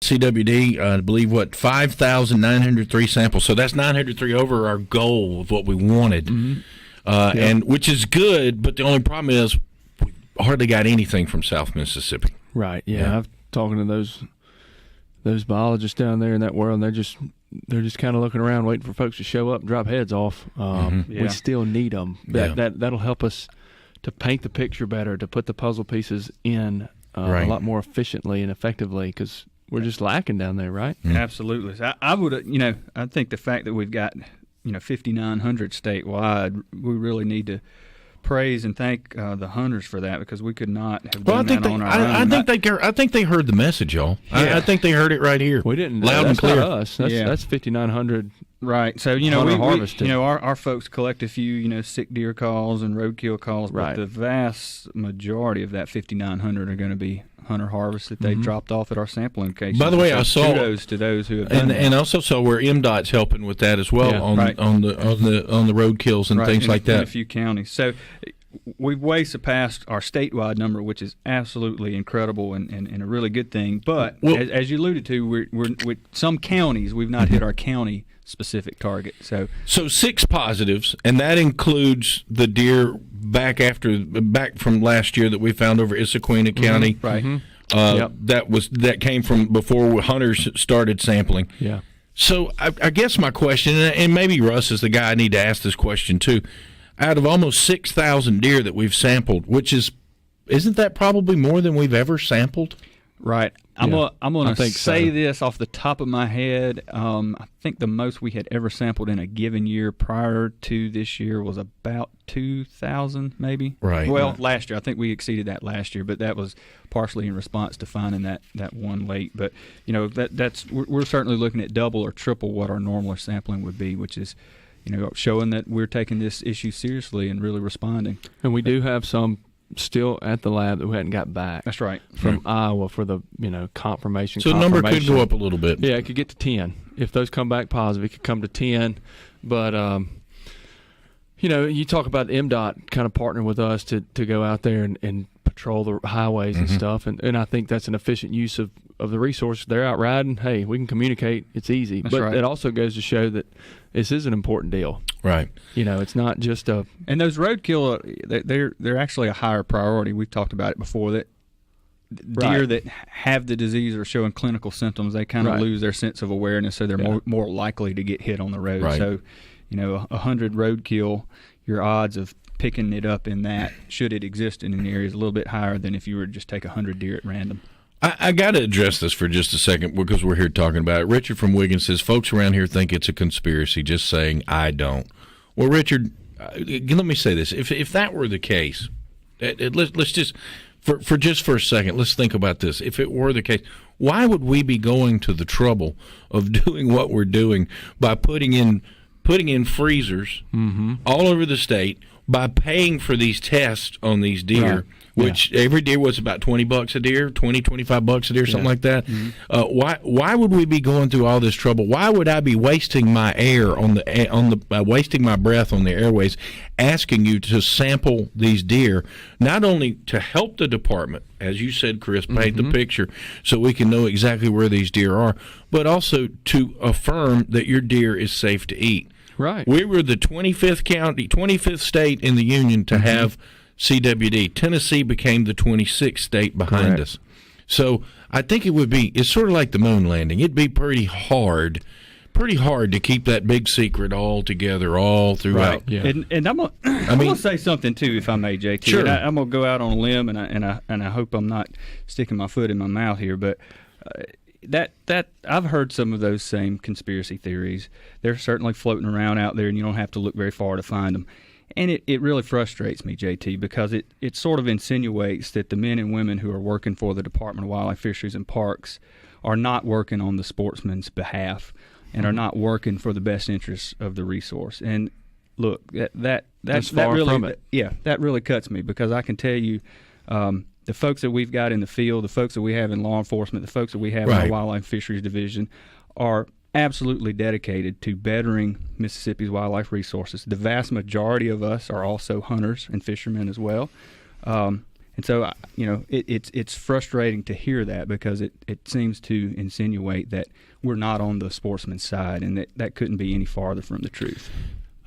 CWD, I believe, 5,903 samples. So that's 903 over our goal of what we wanted, and which is good. But the only problem is we hardly got anything from South Mississippi. Right. Yeah. I've talking to those biologists down there in that world, and they're just kind of looking around, waiting for folks to show up and drop heads off. We still need them. That'll help us to paint the picture better, to put the puzzle pieces in a lot more efficiently and effectively, because we're just lacking down there, right? Mm-hmm. Absolutely. So I would, I think the fact that we've got, 5,900 statewide, we really need to praise and thank the hunters for that, because we could not have done that on our own. I think they heard the message, y'all. I think they heard it right here. We didn't. Loud and clear. Not us. That's 5,900. Right. So we our folks collect a few sick deer calls and roadkill calls, but the vast majority of that 5,900 are going to be hunter harvest that they dropped off at our sampling location. By the way, I saw kudos to those who have done that. And also saw where MDOT's helping with that as well on the road kills and things like that in a few counties. So we've way surpassed our statewide number, which is absolutely incredible and a really good thing. But as you alluded to, we're with some counties we've not hit our county specific target. So 6 positives, and that includes the deer back from last year that we found over Issaquah County. Right. That came from before hunters started sampling. Yeah. So I guess my question, and maybe Russ is the guy I need to ask this question too, out of almost 6,000 deer that we've sampled, isn't that probably more than we've ever sampled? Right. I'm gonna say this off the top of my head. I think the most we had ever sampled in a given year prior to this year was about 2,000, maybe. Right. Well, last year I think we exceeded that last year, but that was partially in response to finding that one late. But we're certainly looking at double or triple what our normal sampling would be, which is showing that we're taking this issue seriously and really responding. And we do have some still at the lab that we hadn't got back. That's right. From Iowa for the confirmation. So the number could go up a little bit. Yeah, it could get to 10. If those come back positive, it could come to 10. But you talk about MDOT kind of partnering with us to go out there and patrol the highways and stuff, and I think that's an efficient use of the resources. They're out riding. Hey, we can communicate. It's easy. That's but right. It also goes to show that this is an important deal. Right. It's not just a... And those roadkill, they're actually a higher priority. We've talked about it before, that deer that have the disease or showing clinical symptoms, they kind of lose their sense of awareness, so they're more likely to get hit on the road. Right. So, 100 roadkill, your odds of picking it up in that, should it exist in an area, is a little bit higher than if you were to just take 100 deer at random. I got to address this for just a second because we're here talking about it. Richard from Wiggins says, folks around here think it's a conspiracy, just saying I don't. Well, Richard, let me say this. If that were the case, let's just, for a second, let's think about this. If it were the case, why would we be going to the trouble of doing what we're doing by putting in freezers all over the state, by paying for these tests on these deer, which every deer was about $20 a deer, $25 a deer, something like that. Why would we be going through all this trouble? Why would I be wasting my air wasting my breath on the airways, asking you to sample these deer, not only to help the department, as you said, Chris, paint the picture so we can know exactly where these deer are, but also to affirm that your deer is safe to eat. Right. We were the 25th state in the union to have CWD. Tennessee became the 26th state behind us. So I think it's sort of like the moon landing. It'd be pretty hard to keep that big secret all together all throughout. Right. Yeah. And I'm gonna say something too, if I may, JT. Sure. I'm gonna go out on a limb, and I hope I'm not sticking my foot in my mouth here, but. That I've heard some of those same conspiracy theories. They're certainly floating around out there, and you don't have to look very far to find them. And it really frustrates me, JT, because it sort of insinuates that the men and women who are working for the Department of Wildlife, Fisheries, and Parks are not working on the sportsman's behalf and are not working for the best interests of the resource. And look, that really from it. Yeah, that really cuts me, because I can tell you. The folks that we've got in the field, the folks that we have in law enforcement, the folks that we have in our Wildlife Fisheries Division are absolutely dedicated to bettering Mississippi's wildlife resources. The vast majority of us are also hunters and fishermen as well. And And so, it's frustrating to hear that, because it seems to insinuate that we're not on the sportsman's side, and that couldn't be any farther from the truth.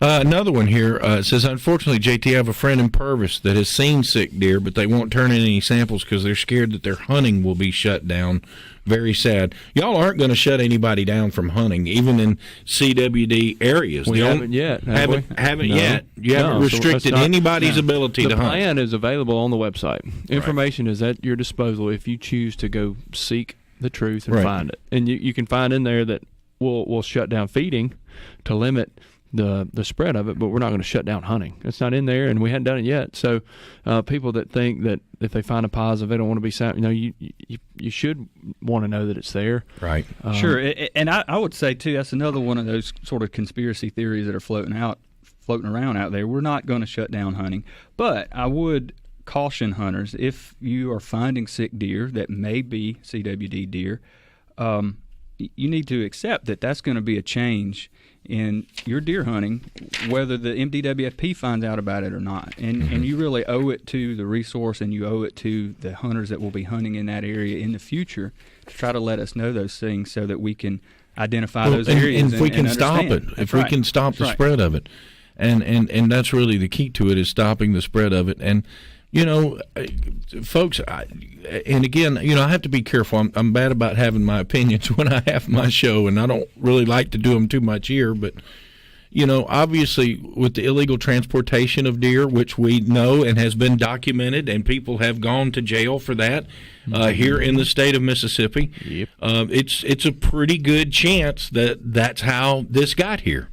Another one here says, unfortunately, JT, I have a friend in Purvis that has seen sick deer, but they won't turn in any samples because they're scared that their hunting will be shut down. Very sad. Y'all aren't going to shut anybody down from hunting, even in CWD areas. We haven't yet. Haven't yet. You haven't restricted anybody's ability to hunt. The plan is available on the website. Information is at your disposal if you choose to go seek the truth and find it. And you can find in there that we'll shut down feeding to limit the spread of it, but we're not going to shut down hunting. It's not in there, and we hadn't done it yet. So people that think that if they find a positive, they don't want to be sound, you should want to know that it's there. Right. Sure. And I would say, too, that's another one of those sort of conspiracy theories that are floating around out there. We're not going to shut down hunting, but I would caution hunters, if you are finding sick deer that may be CWD deer, you need to accept that that's going to be a change in your deer hunting, whether the MDWFP finds out about it or not. And you really owe it to the resource, and you owe it to the hunters that will be hunting in that area in the future to try to let us know those things so that we can identify those areas and if we can stop understand. it, if we can stop the spread of it. And that's really the key to it, is stopping the spread of it. And folks, and again, I have to be careful. I'm bad about having my opinions when I have my show, and I don't really like to do them too much here. But, obviously with the illegal transportation of deer, which we know and has been documented, and people have gone to jail for that here in the state of Mississippi, it's a pretty good chance that that's how this got here.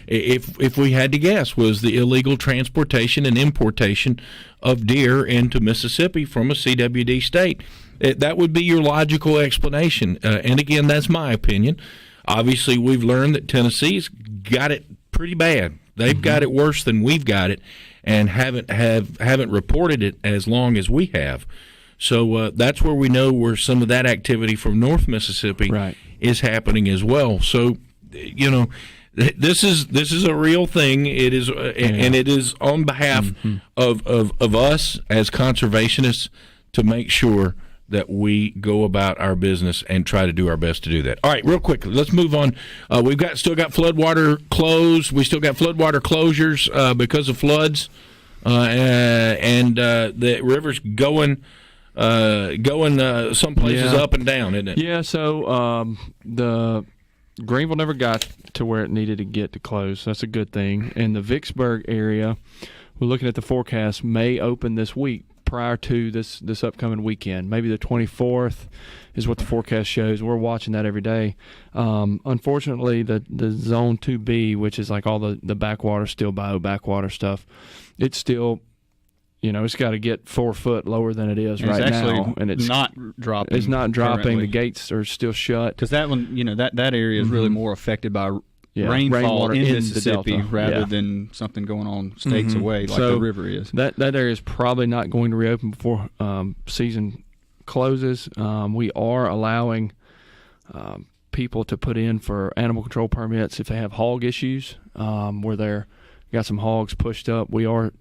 If we had to guess, was the illegal transportation and importation of deer into Mississippi from a CWD state. That would be your logical explanation. And again, that's my opinion. Obviously, we've learned that Tennessee's got it pretty bad. They've got it worse than we've got it, and haven't reported it as long as we have. So that's where we know where some of that activity from North Mississippi is happening as well. So, this is a real thing. It is, and it is on behalf of us as conservationists to make sure that we go about our business and try to do our best to do that. All right, real quickly, let's move on. We've still got floodwater closed. We still got floodwater closures because of floods, and the river's going some places up and down, isn't it? Yeah. So the Greenville never got to where it needed to get to close. That's a good thing. And the Vicksburg area, we're looking at the forecast, may open this week prior to this upcoming weekend. Maybe the 24th is what the forecast shows. We're watching that every day. Unfortunately, the Zone 2B, which is like all the backwater, still backwater stuff, it's still, it's got to get 4 foot lower than it is right now, and it's not dropping. It's not dropping. Currently. The gates are still shut because that one, that area is really more affected by rainfall in Mississippi rather than something going on states away like the river is. That area is probably not going to reopen before season closes. We are allowing people to put in for animal control permits if they have hog issues, where they're got some hogs pushed up. We are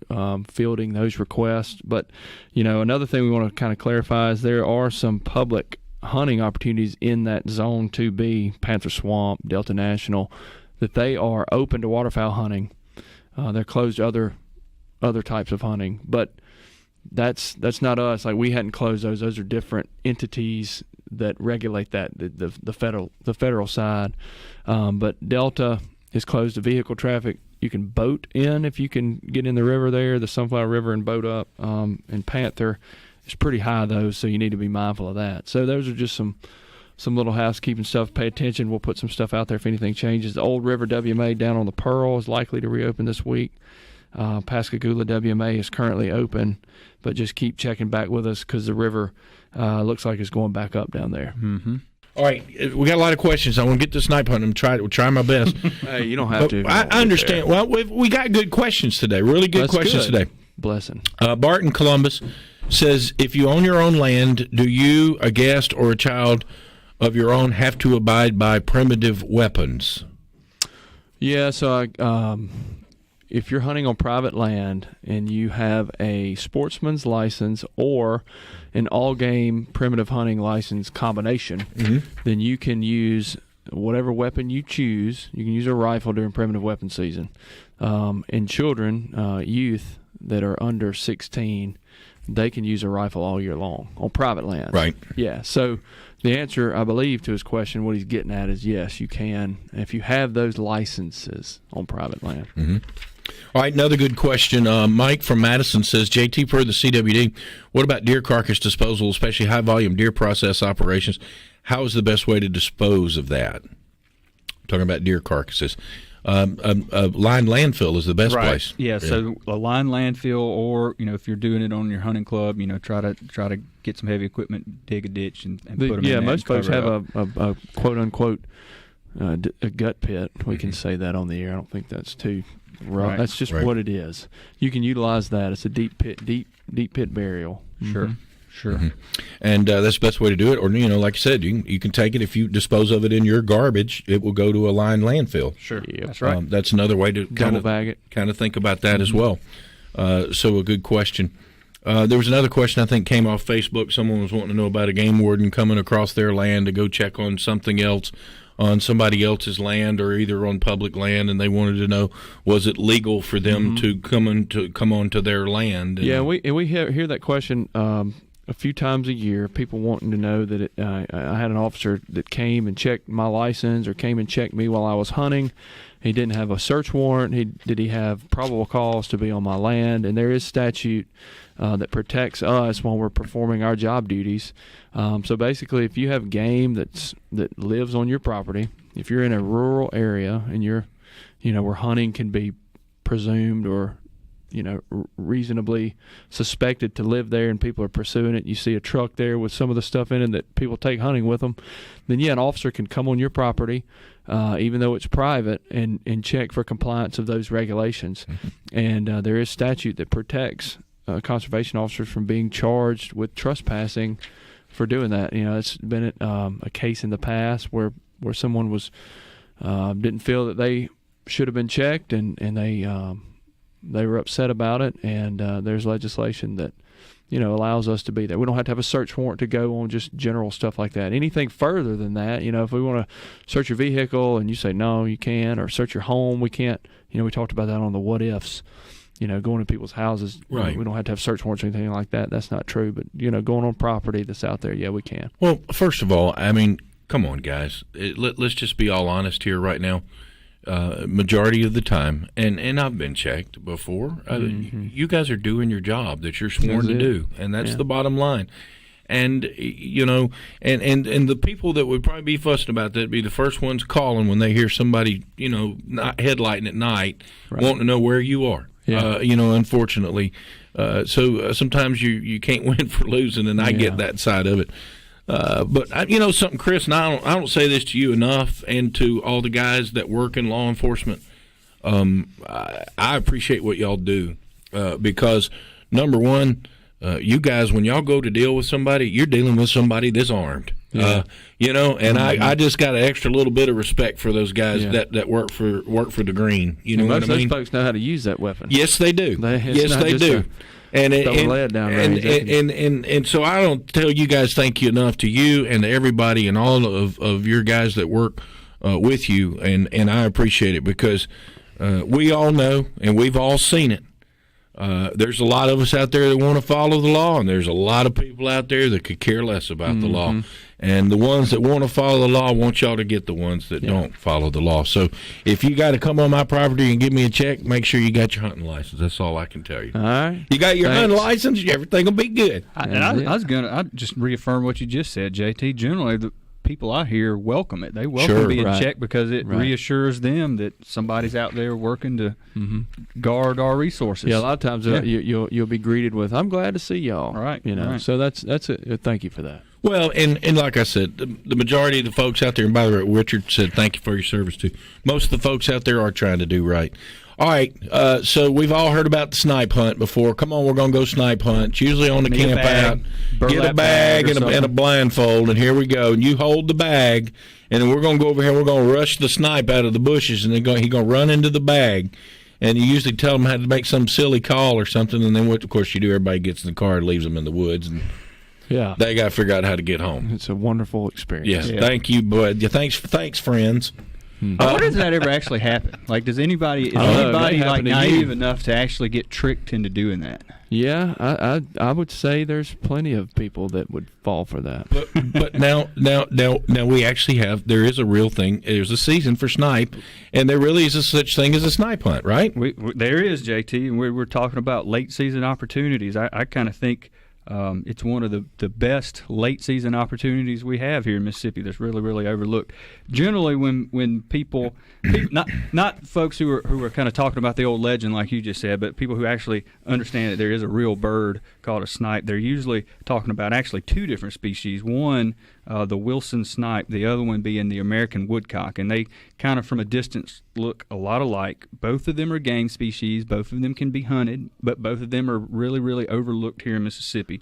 fielding those requests. But, another thing we want to kind of clarify is there are some public hunting opportunities in that Zone 2B, Panther Swamp, Delta National, that they are open to waterfowl hunting. They're closed to other types of hunting. But that's not us. Like, we hadn't closed those. Those are different entities that regulate that, the federal side. But Delta is closed to vehicle traffic. You can boat in if you can get in the river there, the Sunflower River, and boat up. And Panther is pretty high, though, so you need to be mindful of that. So those are just some little housekeeping stuff. Pay attention. We'll put some stuff out there if anything changes. The Old River WMA down on the Pearl is likely to reopen this week. Pascagoula WMA is currently open, but just keep checking back with us because the river looks like it's going back up down there. Mm-hmm. All right, we got a lot of questions. I want to get to snipe hunting. We'll try my best. Hey, you don't have to. I understand. Well, we got good questions today. Really good questions today. Blessing. Bart in Columbus says, if you own your own land, do you, a guest, or a child of your own have to abide by primitive weapons? Yeah, so if you're hunting on private land and you have a sportsman's license or an all-game primitive hunting license combination, then you can use whatever weapon you choose. You can use a rifle during primitive weapon season. And children, youth that are under 16, they can use a rifle all year long on private land. Right. Yeah. So the answer, I believe, to his question, what he's getting at is yes, you can, if you have those licenses on private land. All right, another good question. Mike from Madison says, JT, per the CWD, what about deer carcass disposal, especially high-volume deer process operations? How is the best way to dispose of that? I'm talking about deer carcasses. A lined landfill is the best place. Yeah, so a lined landfill, or if you're doing it on your hunting club, try to get some heavy equipment, dig a ditch, and put them in there. Yeah, most folks have a quote unquote a gut pit. We can say that on the air. I don't think that's too rough. Right. That's just what it is. You can utilize that. It's a deep pit burial. Sure. And that's the best way to do it. Or, like I said, you can take it. If you dispose of it in your garbage, it will go to a lined landfill. Sure. Yep. That's right. That's another way to double bag it. Kind of think about that as well. So a good question. There was another question I think came off Facebook. Someone was wanting to know about a game warden coming across their land to go check on something else on somebody else's land or either on public land, and they wanted to know, was it legal for them to come onto their land? And we hear that question a few times a year. People wanting to know that I had an officer that came and checked my license or came and checked me while I was hunting. He didn't have a search warrant. Did he have probable cause to be on my land? And there is statute that protects us when we're performing our job duties. So basically, if you have game that lives on your property, if you're in a rural area and where hunting can be presumed or reasonably suspected to live there and people are pursuing it, you see a truck there with some of the stuff in it that people take hunting with them, then an officer can come on your property, even though it's private, and check for compliance of those regulations. And there is statute that protects conservation officers from being charged with trespassing for doing that. It's been a case in the past where someone was didn't feel that they should have been checked, and they were upset about it, and there's legislation that allows us to be there. We don't have to have a search warrant to go on just general stuff like that. Anything further than that, if we want to search your vehicle and you say no, you can, or search your home, we can't. We talked about that on the what ifs. Going to people's houses, right? We don't have to have search warrants or anything like that. That's not true. But going on property that's out there, we can. Well, first of all, I mean, come on, guys. Let's just be all honest here right now. Majority of the time, and I've been checked before, you guys are doing your job that you're sworn to do, and that's the bottom line. And and the people that would probably be fussing about that be the first ones calling when they hear somebody not headlighting at night, wanting to know where you are. Unfortunately, so sometimes you can't win for losing, and I get that side of it. But something, Chris, and I don't say this to you enough, and to all the guys that work in law enforcement. I appreciate what y'all do because number one, you guys, when y'all go to deal with somebody, you're dealing with somebody that's armed. And I just got an extra little bit of respect for those guys that work for the green. You know what I mean? Most of those folks know how to use that weapon. Yes, they do. They do. And so I don't tell you guys thank you enough to you and to everybody and all of your guys that work with you, and I appreciate it because we all know and we've all seen it. There's a lot of us out there that want to follow the law, and there's a lot of people out there that could care less about the law. And the ones that want to follow the law want y'all to get the ones that don't follow the law. So if you got to come on my property and give me a check, make sure you got your hunting license. That's all I can tell you. All right. You got your hunting license, everything will be good. I just reaffirm what you just said, JT. Generally, the people out here welcome it. They welcome being checked because it reassures them that somebody's out there working to guard our resources. Yeah, a lot of times you'll be greeted with, "I'm glad to see y'all." Right. So that's it. Thank you for that. Well, and like I said, the majority of the folks out there, and by the way, Richard said thank you for your service too. Most of the folks out there are trying to do right. All right, so we've all heard about the snipe hunt before. Come on, we're going to go snipe hunt. It's usually on the camp out. Get a bag and a blindfold, and here we go. And you hold the bag, and then we're going to go over here and we're going to rush the snipe out of the bushes, and then he's going to run into the bag. and you usually tell them how to make some silly call or something, and then what, of course, you do, everybody gets in the car and leaves them in the woods, and they got to figure out how to get home. It's a wonderful experience. Yes, thank you, bud. Yeah, thanks, friends. I wonder if that ever actually happen. Like, is anybody like naive enough to actually get tricked into doing that? Yeah, I would say there's plenty of people that would fall for that. But now we actually there is a real thing. There's a season for snipe, and there really is a such thing as a snipe hunt, right? There is, JT, and we're talking about late season opportunities. I kind of think it's one of the best late season opportunities we have here in Mississippi that's really, really overlooked. Generally, when people not folks who are kind of talking about the old legend like you just said, but people who actually understand that there is a real bird called a snipe, they're usually talking about actually two different species. One, the Wilson snipe, the other one being the American woodcock, and they kind of from a distance look a lot alike. Both of them are game species. Both of them can be hunted, but both of them are really, really overlooked here in Mississippi.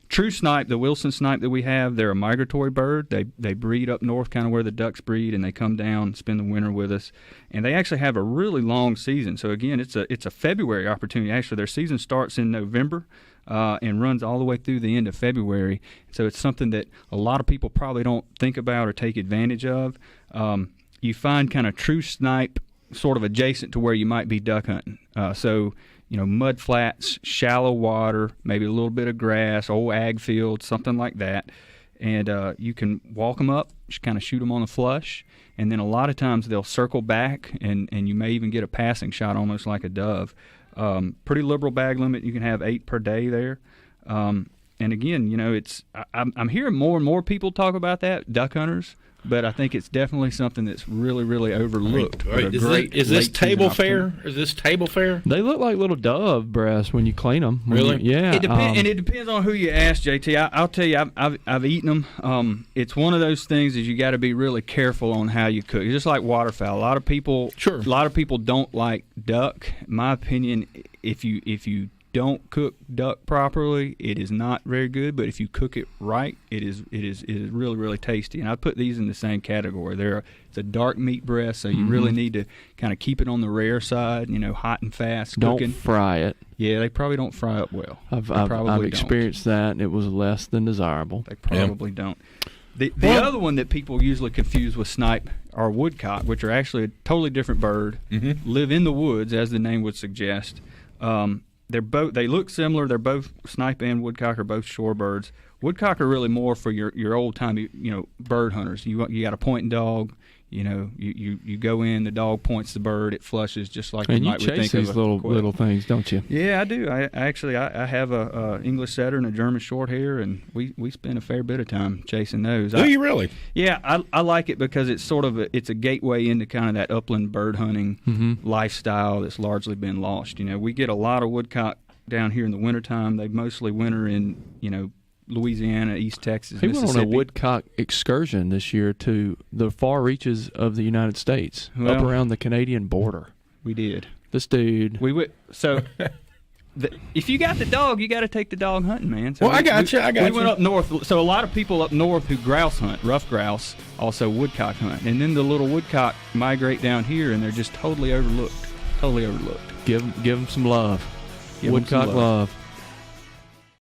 True snipe, the Wilson snipe that we have, they're a migratory bird. They breed up north, kind of where the ducks breed, and they come down, spend the winter with us. And they actually have a really long season. So again, it's a February opportunity. Actually, their season starts in November and runs all the way through the end of February. So it's something that a lot of people probably don't think about or take advantage of. You find kind of true snipe sort of adjacent to where you might be duck hunting. So mud flats, shallow water, maybe a little bit of grass, old ag fields, something like that. And you can walk them up, just kind of shoot them on the flush. And then a lot of times they'll circle back, and you may even get a passing shot almost like a dove. Pretty liberal bag limit. You can have 8 per day there. And again, I'm hearing more and more people talk about that, duck hunters. But I think it's definitely something that's really, really overlooked. Right. Is this table fare? Is this table fare? They look like little dove breasts when you clean them. Really? Yeah. And it depends on who you ask, JT. I'll tell you, I've eaten them. It's one of those things is you got to be really careful on how you cook. It's just like waterfowl. A lot of people don't like duck. In my opinion, if you don't cook duck properly, it is not very good. But if you cook it right, it is really, really tasty. And I put these in the same category. It's a dark meat breast, so you really need to kind of keep it on the rare side. Hot and fast cooking. Don't fry it. Yeah, they probably don't fry up well. I've experienced that, and it was less than desirable. They probably don't. The other one that people usually confuse with snipe are woodcock, which are actually a totally different bird. Live in the woods, as the name would suggest. They look similar. They're both snipe and woodcock are both shorebirds. Woodcock are really more for your old time bird hunters. You got a pointing dog. You go in, the dog points the bird, it flushes just like and you might chase think these of little things, don't you? Yeah, I do. I have a English setter and a German short hair, and we spend a fair bit of time chasing those. Do you really? Yeah, I like it because it's sort of it's a gateway into kind of that upland bird hunting lifestyle that's largely been lost. We get a lot of woodcock down here in the wintertime. They mostly winter in Louisiana, East Texas, He Mississippi. went on a woodcock excursion this year to the far reaches of the United States, up around the Canadian border. We did. This dude. We would. So, if you got the dog, you got to take the dog hunting, man. So I got you. We went up north. So a lot of people up north who grouse hunt, rough grouse, also woodcock hunt, and then the little woodcock migrate down here, and they're just totally overlooked. Totally overlooked. Give them some love. Woodcock love.